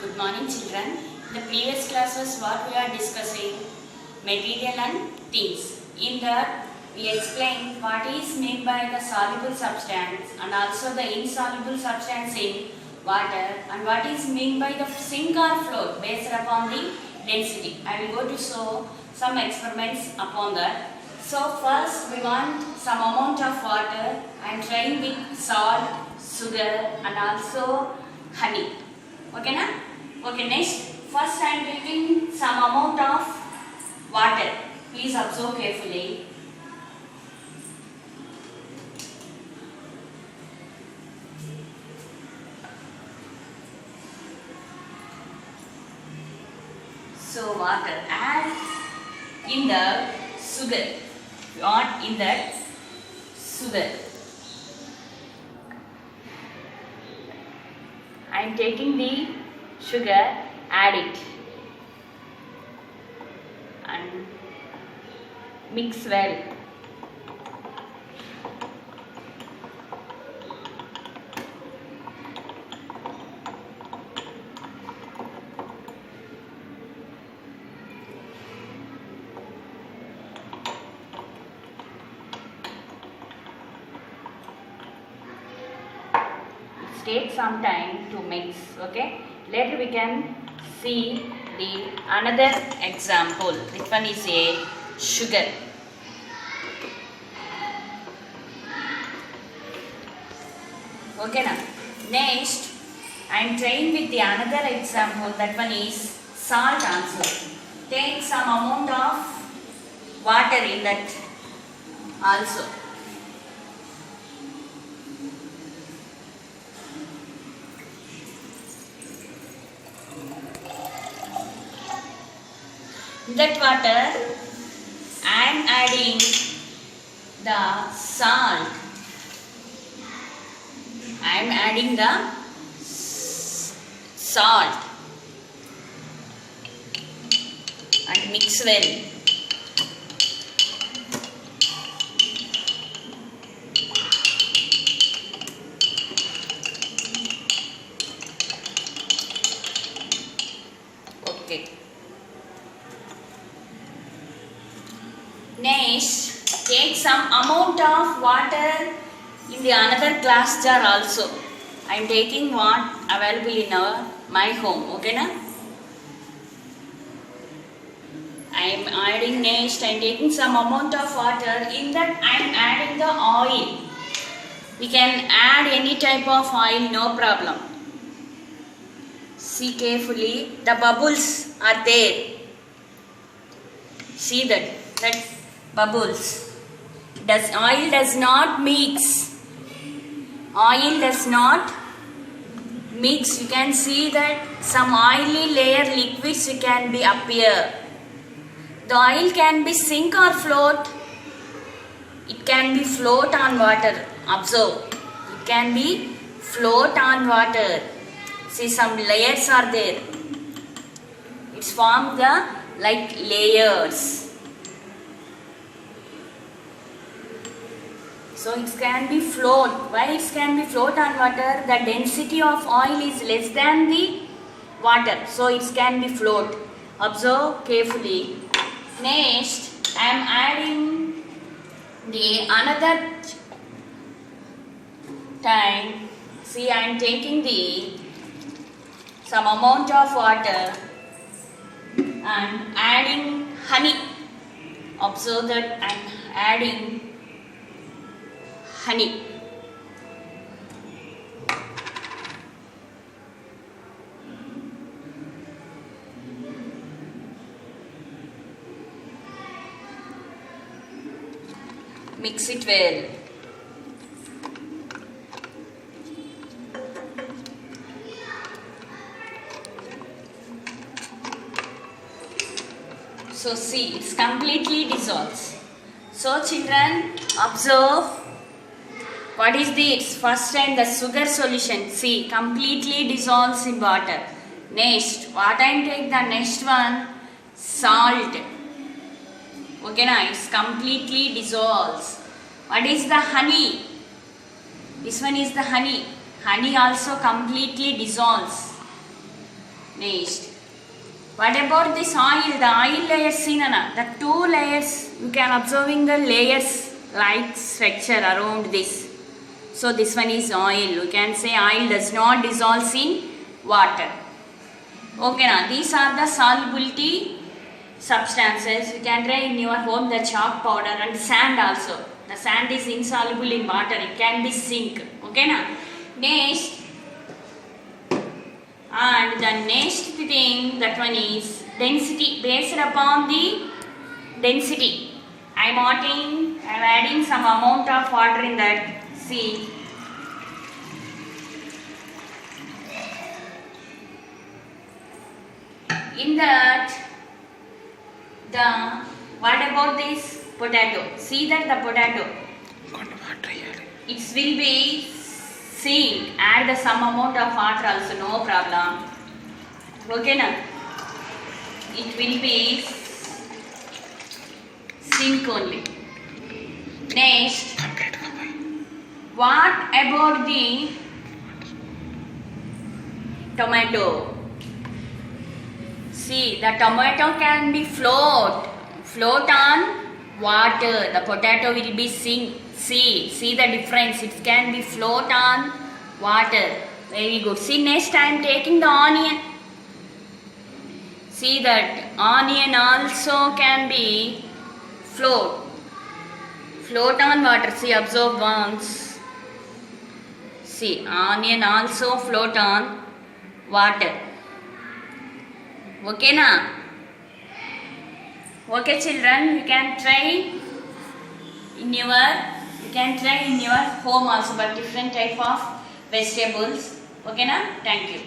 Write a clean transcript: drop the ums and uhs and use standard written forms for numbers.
Good morning children. In the previous classes what we are discussing material and things. In that we explained what is made by the soluble substance and also the insoluble substance in water and what is made by the sink or float based upon the density. I will go to show some experiments upon that. So first we want some amount of water and try with salt, sugar and also honey. Okay na? Okay, next first I am taking some amount of water. Please observe carefully. So water, add in the sugar. Add in that sugar. I am taking the sugar, add it and mix well. Take some time to mix. Okay, later we can see the another example. This one is a sugar. Okay now, next I am trying with the another example. That one is salt also. Take some amount of water in that also. That water I am adding the salt. I am adding the salt and mix well. Okay. Next, take some amount of water in the another glass jar also. I am taking what available in my home. Okay na? I am adding next. I am taking some amount of water. In that I am adding the oil. We can add any type of oil, no problem. See carefully. The bubbles are there. See that bubbles. Oil does not mix. Oil does not mix. You can see that some oily layer liquids can be appear. The oil can be sink or float. It can be float on water. Observe. It can be float on water. See, some layers are there. It's formed the like layers. So it can be float. Why it can be float on water? The density of oil is less than the water. So it can be float. Observe carefully. Next, I am adding the another time. See, I am taking some amount of water and adding honey. Observe that I am adding honey. Mix it well. So see, it's completely dissolves. So children, observe what is this? First time the sugar solution. See, completely dissolves in water. Next, what I take the next one? Salt. Okay, now it's completely dissolves. What is the honey? This one is the honey. Honey also completely dissolves. Next, what about this oil? The oil layers seen na? The two layers you can observing the layers like structure around this. So this one is oil. You can say oil does not dissolve in water. Okay na? These are the solubility substances. You can try in your home the chalk powder and sand also. The sand is insoluble in water. It can be sink. Okay na? Next. And the next thing, that one is density. Based upon the density, I am adding some amount of water in that. See, in that, what about this potato? See that the potato, it will be sink. Add the some amount of water also, no problem. Okay na? It will be sink only. Next, what about the tomato? See, the tomato can be float on water. The potato will be sink. See the difference. It can be float on water. Very good. See, next I am taking the onion. See that onion also can be float on water. See, observe once. See, onion also float on water. Okay na? Okay children, you can try in your home also, but different type of vegetables. Okay na? Thank you.